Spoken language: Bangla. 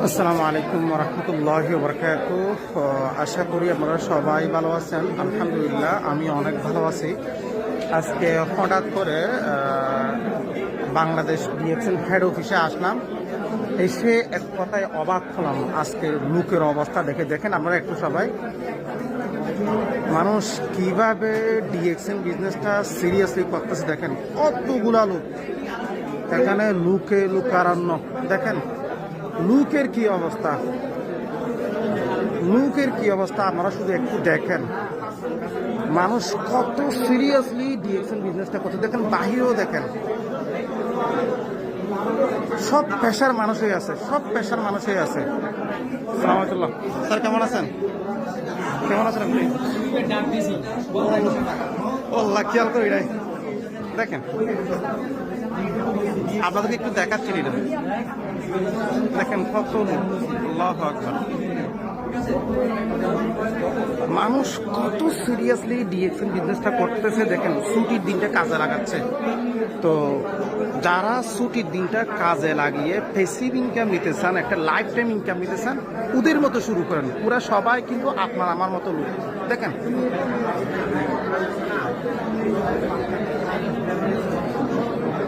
আসসালামু আলাইকুম রহমতুল্লাহি বারাকাতুহু। আশা করি আপনারা সবাই ভালো আছেন। আলহামদুলিল্লাহ আমি অনেক ভালো আছি। আজকে হঠাৎ করে বাংলাদেশ ডিএক্সএন হেড অফিসে আসলাম। এসে এক কথায় অবাক হলাম আজকের লুকের অবস্থা দেখে। দেখেন আপনারা একটু সবাই, মানুষ কিভাবে ডিএক্সএন বিজনেসটা সিরিয়াসলি করতেছে। দেখেন কতগুলা লুক, এখানে লুকারণ্য। দেখেন লুকের কি অবস্থা, আপনারা শুধু একটু দেখেন মানুষ কত সিরিয়াসলি ডিএক্সএন বিজনেসটা করতে। দেখেন বাহিরেও দেখেন সব পেশার মানুষই আছে, সালামাতুল্লাহ স্যার, কেমন আছেন? আপনি? আল্লাহ খেয়াল করি নাই। দেখেন আপনাদেরকে একটু দেখাচ্ছি এটা। দেখেন কত আল্লাহু আকবার, মানুষ কত সিরিয়াসলি ডিএক্সএন বিজনেসটা করতেছে। দেখেন ছুটির দিনটা কাজে লাগাচ্ছে। তো যারা ছুটির দিনটা কাজে লাগিয়ে প্যাসিভ ইনকাম নিতে চান, একটা লাইফ টাইম ইনকাম নিতে চান, ওদের মতো শুরু করেন। পুরা সবাই কিন্তু আপনার আমার মতো লোক। দেখেন